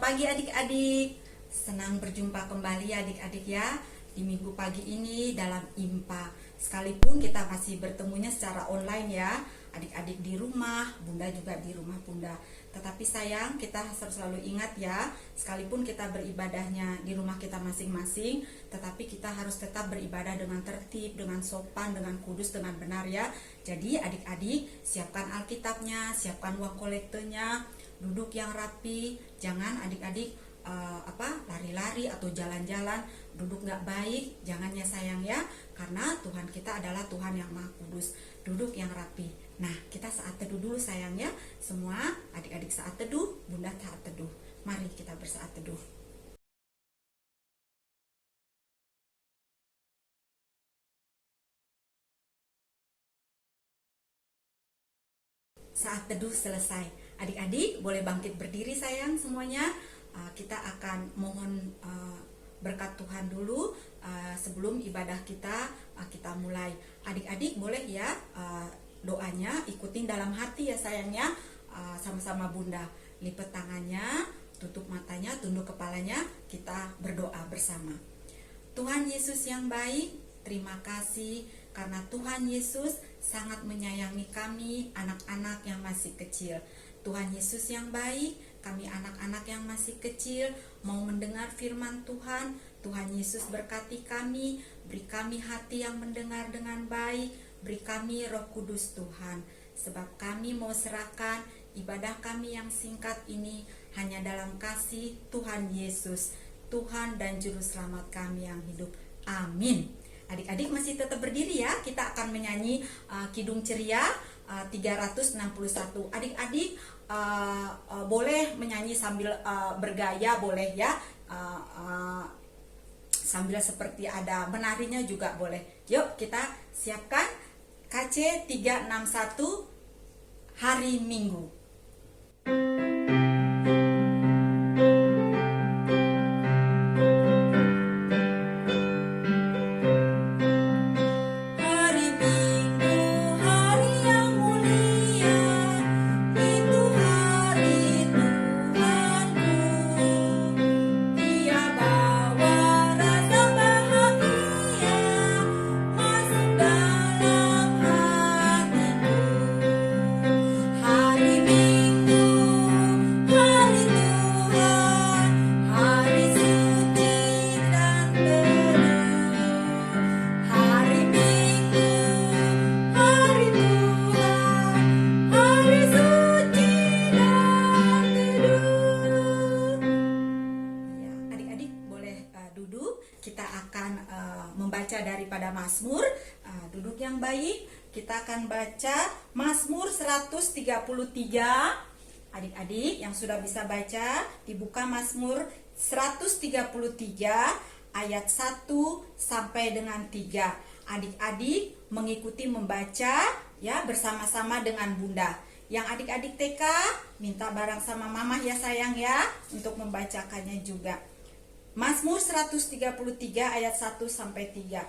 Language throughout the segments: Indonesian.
pagi adik-adik. Senang berjumpa kembali adik-adik ya di minggu pagi ini dalam IMPA. Sekalipun kita masih bertemunya secara online ya, adik-adik di rumah, Bunda juga di rumah Bunda. Tetapi sayang, kita harus selalu ingat ya, sekalipun kita beribadahnya di rumah kita masing-masing, tetapi kita harus tetap beribadah dengan tertib, dengan sopan, dengan kudus, dengan benar ya. Jadi adik-adik siapkan Alkitabnya, siapkan uang kolektenya, duduk yang rapi, jangan adik-adik lari-lari atau jalan-jalan, duduk nggak baik, jangan ya sayang ya, karena Tuhan kita adalah Tuhan yang Maha Kudus. Duduk yang rapi. Nah, kita saat teduh dulu sayang ya, semua adik-adik saat teduh, Bunda saat teduh. Mari kita bersaat teduh. Saat teduh selesai. Adik-adik boleh bangkit berdiri sayang semuanya. Kita akan mohon berkat Tuhan dulu sebelum ibadah kita mulai. Adik-adik boleh ya doanya ikutin dalam hati ya sayangnya, sama-sama Bunda. Lipat tangannya, tutup matanya, tunduk kepalanya, kita berdoa bersama. Tuhan Yesus yang baik, terima kasih karena Tuhan Yesus sangat menyayangi kami anak-anak yang masih kecil. Tuhan Yesus yang baik, kami anak-anak yang masih kecil mau mendengar firman Tuhan. Tuhan Yesus berkati kami, beri kami hati yang mendengar dengan baik, beri kami Roh Kudus Tuhan. Sebab kami mau serahkan ibadah kami yang singkat ini hanya dalam kasih Tuhan Yesus, Tuhan dan Juru Selamat kami yang hidup. Amin. Adik-adik masih tetap berdiri ya, kita akan menyanyi Kidung Ceria 361. Adik-adik boleh menyanyi sambil bergaya, boleh ya, sambil seperti ada menarinya juga boleh. Yuk kita siapkan KC 361 hari Minggu. Kita akan membaca daripada Mazmur. Duduk yang baik. Kita akan baca Mazmur 133. Adik-adik yang sudah bisa baca, dibuka Mazmur 133 ayat 1 sampai dengan 3. Adik-adik mengikuti membaca ya bersama-sama dengan Bunda. Yang adik-adik TK minta bareng sama Mama ya sayang ya untuk membacakannya juga. Mazmur 133 ayat 1 sampai 3.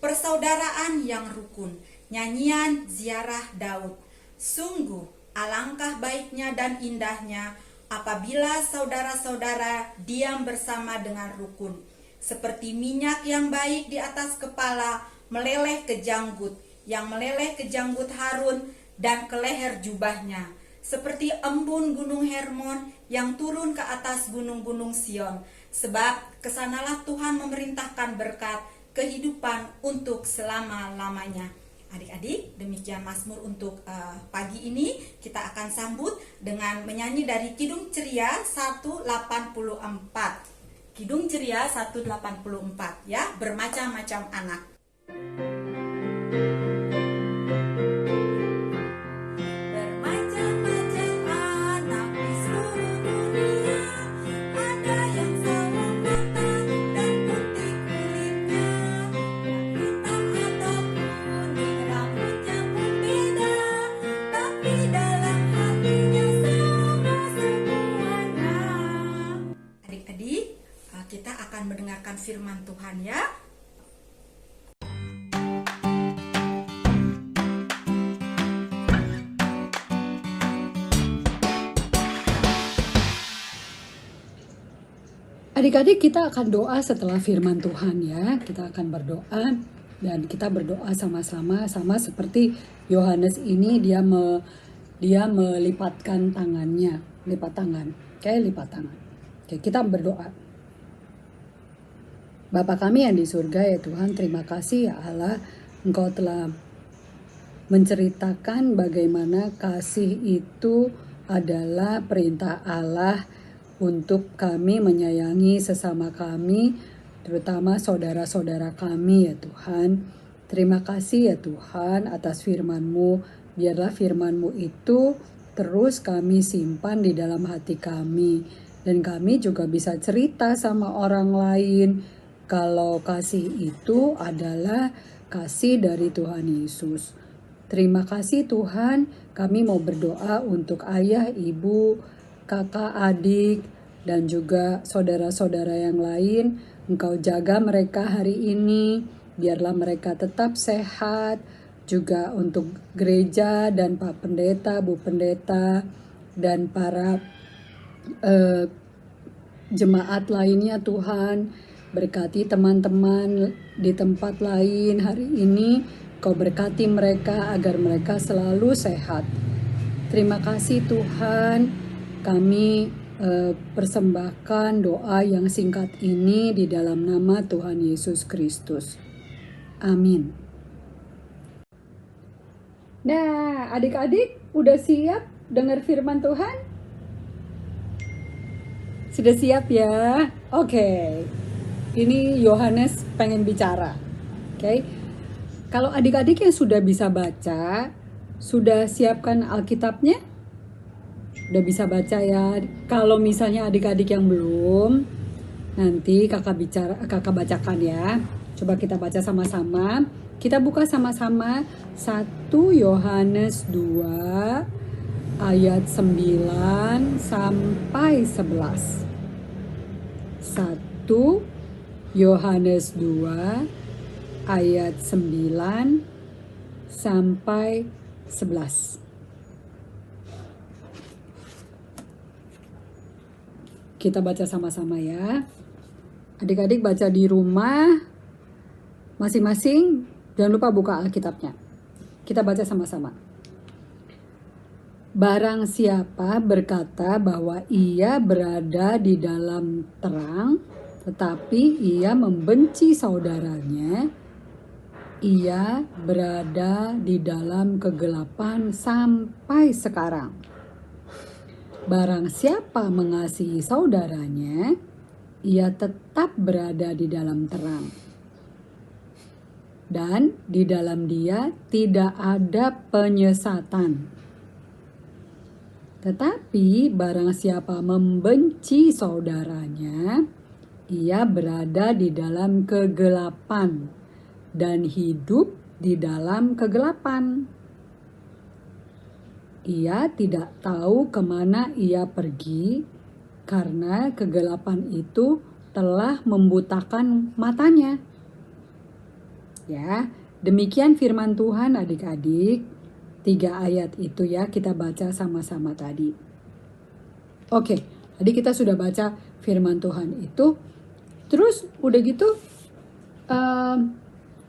Persaudaraan yang rukun, nyanyian ziarah Daud. Sungguh alangkah baiknya dan indahnya apabila saudara-saudara diam bersama dengan rukun. Seperti minyak yang baik di atas kepala meleleh ke janggut, yang meleleh ke janggut Harun dan ke leher jubahnya. Seperti embun gunung Hermon yang turun ke atas gunung-gunung Sion. Sebab kesanalah Tuhan memerintahkan berkat kehidupan untuk selama-lamanya. Adik-adik, demikian Mazmur untuk pagi ini. Kita akan sambut dengan menyanyi dari Kidung Ceria 184. Kidung Ceria 184 ya, bermacam-macam anak. Kita akan mendengarkan firman Tuhan ya. Adik-adik, kita akan doa setelah firman Tuhan ya. Kita akan berdoa dan kita berdoa sama-sama, sama seperti Yohanes ini dia melipatkan tangannya, lipat tangan. Oke, lipat tangan. Oke, kita berdoa. Bapa kami yang di surga ya Tuhan, terima kasih ya Allah, Engkau telah menceritakan bagaimana kasih itu adalah perintah Allah untuk kami menyayangi sesama kami, terutama saudara-saudara kami ya Tuhan. Terima kasih ya Tuhan atas firman-Mu. Biarlah firman-Mu itu terus kami simpan di dalam hati kami. Dan kami juga bisa cerita sama orang lain kalau kasih itu adalah kasih dari Tuhan Yesus. Terima kasih Tuhan, kami mau berdoa untuk ayah, ibu, kakak, adik, dan juga saudara-saudara yang lain. Engkau jaga mereka hari ini, biarlah mereka tetap sehat. Juga untuk gereja dan Pak Pendeta, Bu Pendeta, dan para jemaat lainnya Tuhan. Berkati teman-teman di tempat lain hari ini, Kau berkati mereka agar mereka selalu sehat. Terima kasih Tuhan, kami persembahkan doa yang singkat ini di dalam nama Tuhan Yesus Kristus. Amin. Nah, adik-adik udah siap dengar firman Tuhan? Sudah siap ya? Oke. Ini Yohanes pengen bicara. Oke. Kalau adik-adik yang sudah bisa baca, sudah siapkan Alkitabnya? Udah bisa baca ya. Kalau misalnya adik-adik yang belum, nanti kakak bacakan ya. Coba kita baca sama-sama. Kita buka sama-sama 1 Yohanes 2 ayat 9 sampai 11. 1 Yohanes 2 ayat 9 sampai 11. Kita baca sama-sama ya. Adik-adik baca di rumah masing-masing, jangan lupa buka Alkitabnya. Kita baca sama-sama. Barang siapa berkata bahwa ia berada di dalam terang, tetapi ia membenci saudaranya, ia berada di dalam kegelapan sampai sekarang. Barang siapa mengasihi saudaranya, ia tetap berada di dalam terang. Dan di dalam dia tidak ada penyesatan. Tetapi barang siapa membenci saudaranya, ia berada di dalam kegelapan dan hidup di dalam kegelapan. Ia tidak tahu kemana ia pergi karena kegelapan itu telah membutakan matanya. Ya, demikian firman Tuhan adik-adik. 3 ayat itu ya kita baca sama-sama tadi. Oke, tadi kita sudah baca firman Tuhan itu. Terus udah gitu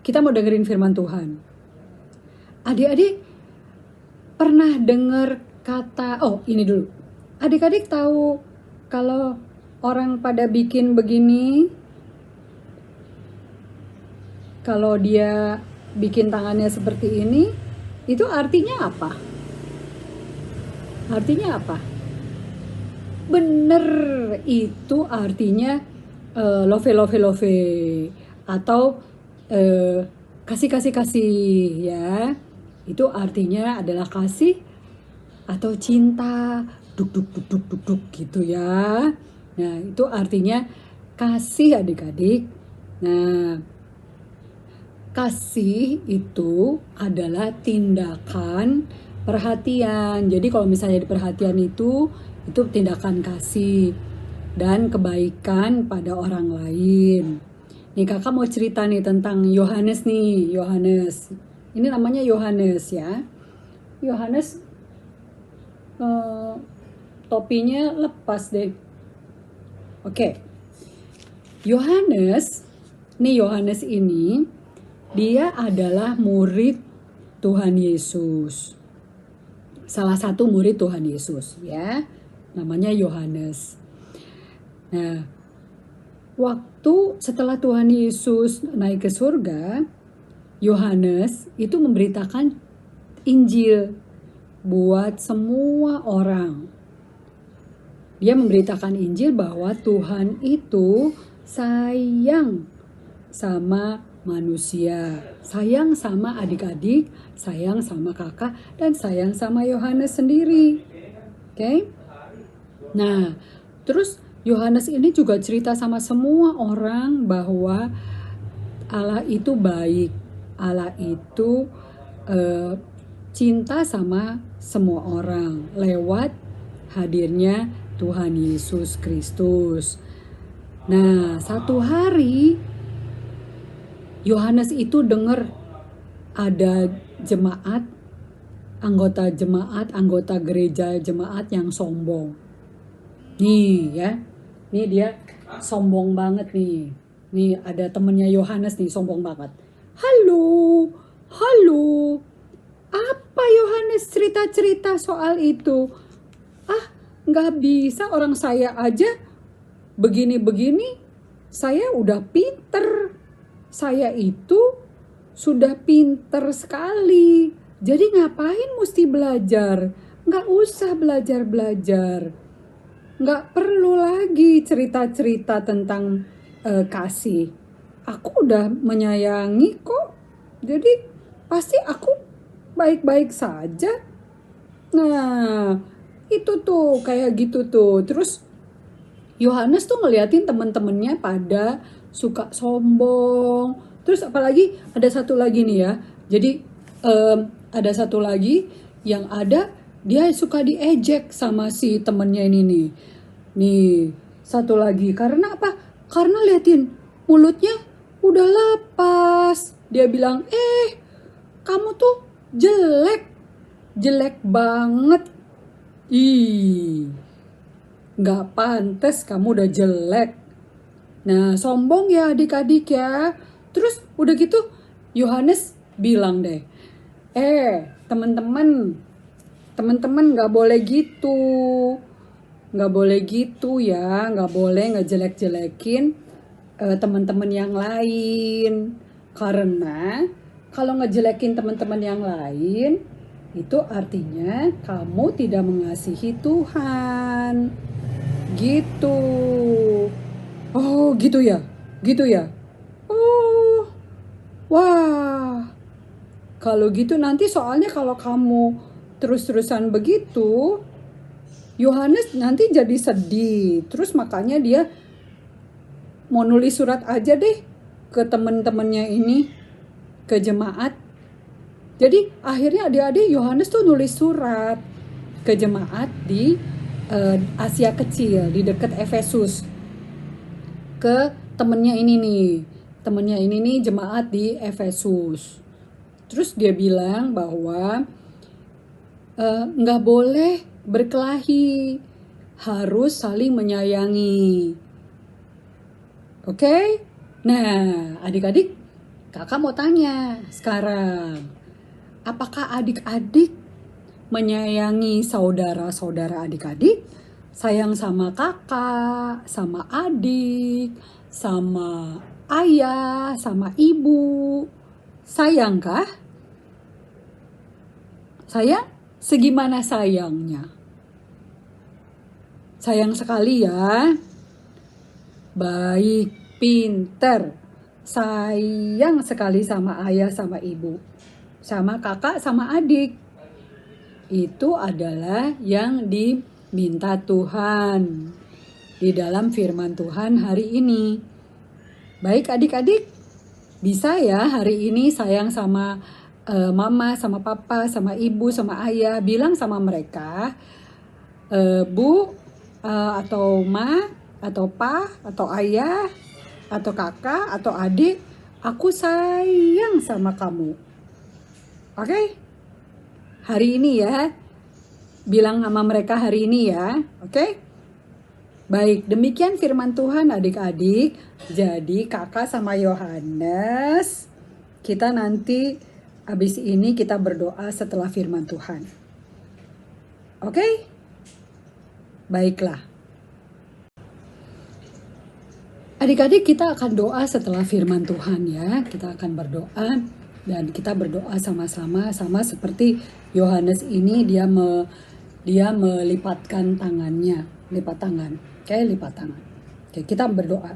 kita mau dengerin firman Tuhan. Adik-adik pernah dengar kata, ini dulu. Adik-adik tahu kalau orang pada bikin begini, kalau dia bikin tangannya seperti ini, itu artinya apa? Artinya apa? Bener, itu artinya love atau kasih ya. Itu artinya adalah kasih atau cinta, duk gitu ya. Nah, itu artinya kasih adik-adik. Nah, kasih itu adalah tindakan perhatian. Jadi kalau misalnya perhatian itu tindakan kasih dan kebaikan pada orang lain. Nih kakak mau cerita nih tentang Yohanes nih. Yohanes, ini namanya Yohanes ya. Yohanes topinya lepas deh. Oke. Yohanes ini dia adalah murid Tuhan Yesus. Salah satu murid Tuhan Yesus ya. Namanya Yohanes. Nah, waktu setelah Tuhan Yesus naik ke surga, Yohanes itu memberitakan Injil buat semua orang. Dia memberitakan Injil bahwa Tuhan itu sayang sama manusia, sayang sama adik-adik, sayang sama kakak, dan sayang sama Yohanes sendiri. Oke? Nah, terus Yohanes ini juga cerita sama semua orang bahwa Allah itu baik, Allah itu cinta sama semua orang lewat hadirnya Tuhan Yesus Kristus. Nah, satu hari Yohanes itu dengar ada jemaat, anggota gereja jemaat yang sombong. Nih ya, nih dia sombong banget nih. Nih ada temennya Yohanes nih sombong banget. Halo, apa Yohanes cerita-cerita soal itu? Nggak bisa, orang saya aja begini-begini, saya udah pinter. Saya itu sudah pinter sekali. Jadi ngapain mesti belajar? Nggak usah belajar-belajar. Nggak perlu lagi cerita-cerita tentang kasih. Aku udah menyayangi kok. Jadi pasti aku baik-baik saja. Nah, itu tuh kayak gitu tuh. Terus Yohanes tuh ngeliatin temen-temennya pada suka sombong. Terus apalagi ada satu lagi nih ya. Jadi ada satu lagi yang ada dia suka diejek sama si temennya ini nih. Nih satu lagi, karena apa? Karena liatin mulutnya udah lepas. Dia bilang, kamu tuh jelek banget. Ih, nggak pantas kamu udah jelek. Nah, sombong ya adik-adik ya. Terus udah gitu Yohanes bilang deh, teman-teman nggak boleh gitu. Nggak boleh gitu ya, nggak boleh ngejelek-jelekin teman-teman yang lain. Karena kalau ngejelekin teman-teman yang lain, itu artinya kamu tidak mengasihi Tuhan. Gitu. Oh, gitu ya? Gitu ya? Oh, wah. Kalau gitu nanti soalnya kalau kamu terus-terusan begitu, Yohanes nanti jadi sedih. Terus makanya dia mau nulis surat aja deh ke teman-temannya ini, ke jemaat. Jadi akhirnya adik-adik Yohanes tuh nulis surat ke jemaat di Asia Kecil, di dekat Efesus. Ke temennya ini nih, jemaat di Efesus. Terus dia bilang bahwa nggak boleh berkelahi, harus saling menyayangi. Oke? Nah, adik-adik, kakak mau tanya sekarang. Apakah adik-adik menyayangi saudara-saudara adik-adik? Sayang sama kakak, sama adik, sama ayah, sama ibu. Sayangkah? Sayang? Segimana sayangnya? Sayang sekali ya. Baik, pinter. Sayang sekali sama ayah, sama ibu. Sama kakak, sama adik. Itu adalah yang diminta Tuhan di dalam firman Tuhan hari ini. Baik adik-adik, bisa ya hari ini sayang sama mama, sama papa, sama ibu, sama ayah. Bilang sama mereka, bu, atau ma, atau pa, atau ayah, atau kakak, atau adik, aku sayang sama kamu. Oke? Hari ini ya. Bilang sama mereka hari ini ya. Oke? Baik, demikian firman Tuhan adik-adik. Jadi kakak sama Yohanes, kita nanti habis ini kita berdoa setelah firman Tuhan. Oke? Baiklah. Adik-adik, kita akan doa setelah firman Tuhan ya. Kita akan berdoa dan kita berdoa sama-sama, sama seperti Yohanes ini dia melipatkan tangannya, lipat tangan. Oke, lipat tangan. Oke, kita berdoa.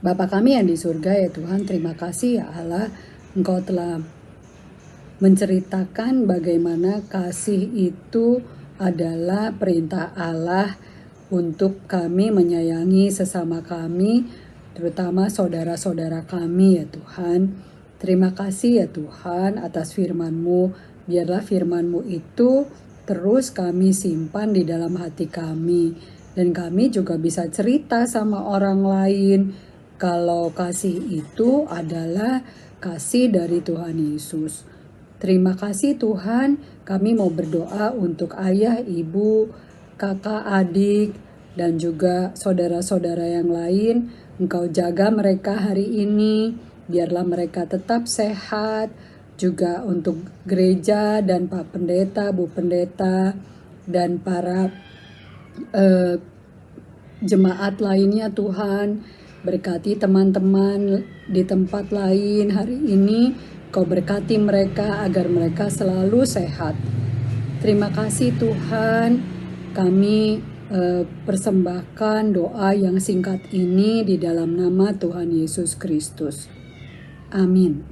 Bapa kami yang di surga ya Tuhan, terima kasih ya Allah, Engkau telah menceritakan bagaimana kasih itu adalah perintah Allah untuk kami menyayangi sesama kami, terutama saudara-saudara kami ya Tuhan. Terima kasih ya Tuhan atas firman-Mu. Biarlah firman-Mu itu terus kami simpan di dalam hati kami. Dan kami juga bisa cerita sama orang lain kalau kasih itu adalah kasih dari Tuhan Yesus. Terima kasih Tuhan, kami mau berdoa untuk ayah, ibu, kakak, adik, dan juga saudara-saudara yang lain. Engkau jaga mereka hari ini, biarlah mereka tetap sehat. Juga untuk gereja dan Pak Pendeta, Bu Pendeta, dan para jemaat lainnya Tuhan. Berkati teman-teman di tempat lain hari ini. Kau berkati mereka agar mereka selalu sehat. Terima kasih Tuhan, kami persembahkan doa yang singkat ini di dalam nama Tuhan Yesus Kristus. Amin.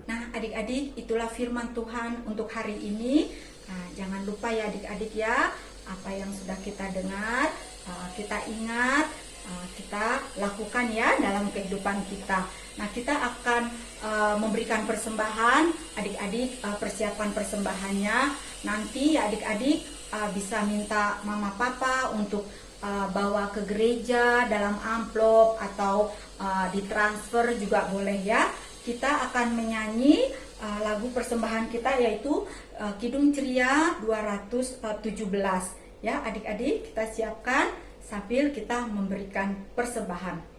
Nah, adik-adik, itulah firman Tuhan untuk hari ini. Nah, jangan lupa ya adik-adik ya, apa yang sudah kita dengar, kita ingat, kita lakukan ya dalam kehidupan kita. Nah, kita akan memberikan persembahan, adik-adik persiapan persembahannya. Nanti ya adik-adik bisa minta mama papa untuk bawa ke gereja dalam amplop atau ditransfer juga boleh ya. Kita akan menyanyi lagu persembahan kita yaitu Kidung Ceria 217 ya adik-adik, kita siapkan sambil kita memberikan persembahan.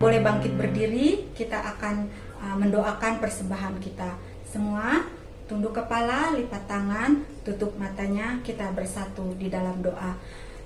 Boleh bangkit berdiri, kita akan mendoakan persembahan kita. Semua tunduk kepala, lipat tangan, tutup matanya, kita bersatu di dalam doa.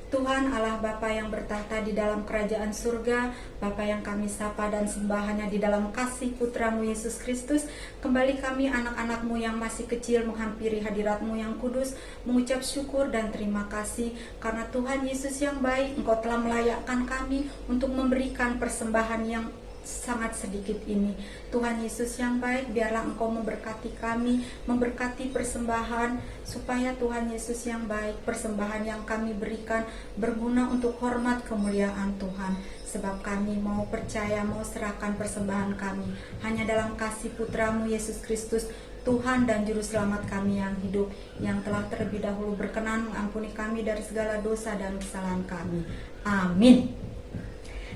Tuhan Allah Bapa yang bertahta di dalam kerajaan surga, Bapa yang kami sapa dan sembah hanya di dalam kasih Putramu Yesus Kristus, kembali kami anak-anakmu yang masih kecil menghampiri hadiratmu yang kudus, mengucap syukur dan terima kasih karena Tuhan Yesus yang baik, Engkau telah melayakkan kami untuk memberikan persembahan yang sangat sedikit ini. Tuhan Yesus yang baik, biarlah Engkau memberkati kami, memberkati persembahan, supaya Tuhan Yesus yang baik, persembahan yang kami berikan berguna untuk hormat kemuliaan Tuhan. Sebab kami mau percaya, mau serahkan persembahan kami hanya dalam kasih Putramu Yesus Kristus, Tuhan dan Juru Selamat kami yang hidup, yang telah terlebih dahulu berkenan mengampuni kami dari segala dosa dan kesalahan kami. Amin.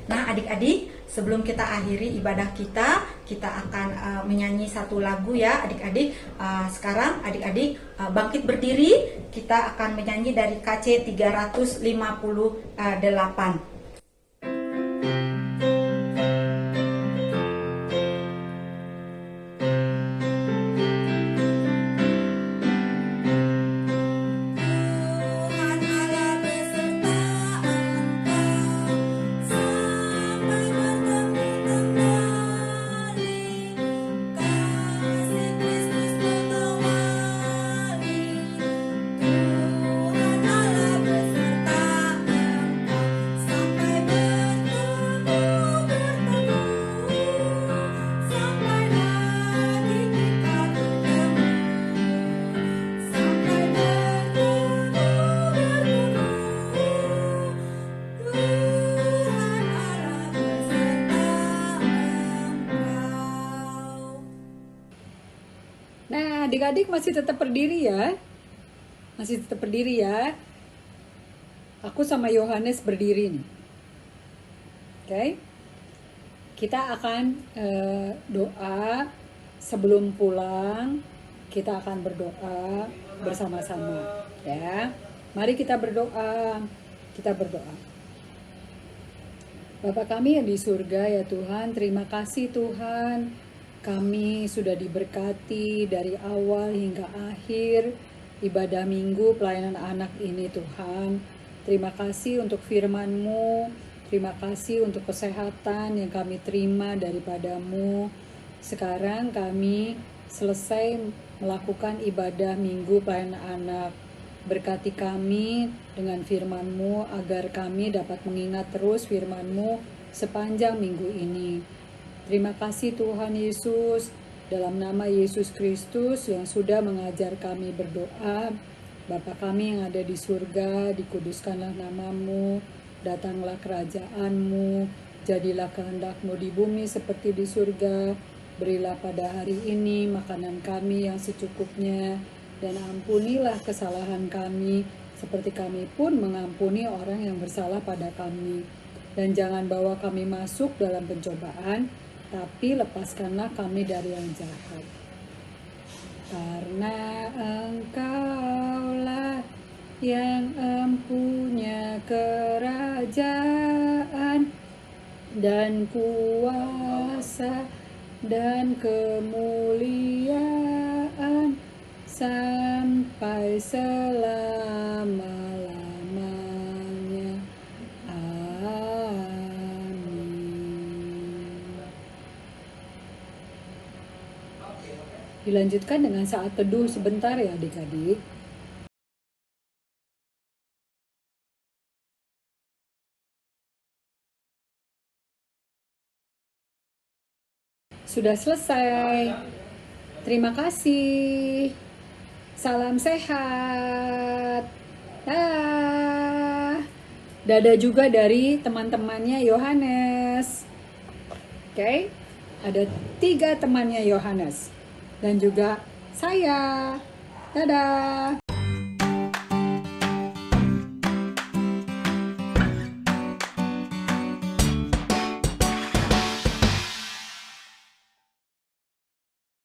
Nah adik-adik, sebelum kita akhiri ibadah kita akan menyanyi satu lagu ya adik-adik. Sekarang adik-adik bangkit berdiri, kita akan menyanyi dari KC 358. Sampai Adik-adik masih tetap berdiri ya. Masih tetap berdiri ya. Aku sama Yohanes berdiri nih. Oke. Kita akan doa sebelum pulang. Kita akan berdoa bersama-sama ya. Mari kita berdoa. Kita berdoa. Bapa kami yang di surga ya Tuhan, terima kasih Tuhan. Kami sudah diberkati dari awal hingga akhir ibadah minggu pelayanan anak ini Tuhan. Terima kasih untuk firman-Mu, terima kasih untuk kesehatan yang kami terima daripadamu. Sekarang kami selesai melakukan ibadah minggu pelayanan anak. Berkati kami dengan firman-Mu agar kami dapat mengingat terus firman-Mu sepanjang minggu ini. Terima kasih Tuhan Yesus, dalam nama Yesus Kristus yang sudah mengajar kami berdoa. Bapa kami yang ada di surga, dikuduskanlah nama-Mu, datanglah kerajaan-Mu, jadilah kehendak-Mu di bumi seperti di surga. Berilah pada hari ini makanan kami yang secukupnya, dan ampunilah kesalahan kami, seperti kami pun mengampuni orang yang bersalah pada kami. Dan jangan bawa kami masuk dalam pencobaan, tapi lepaskanlah kami dari yang jahat. Karena Engkaulah yang empunya kerajaan dan kuasa dan kemuliaan sampai selama-lamanya. Amin. Dilanjutkan dengan saat teduh sebentar ya adik-adik. Sudah selesai. Terima kasih. Salam sehat. Dah. Dadah juga dari teman-temannya Yohanes. Oke, ada 3 temannya Yohanes. Dan juga saya. Dadah.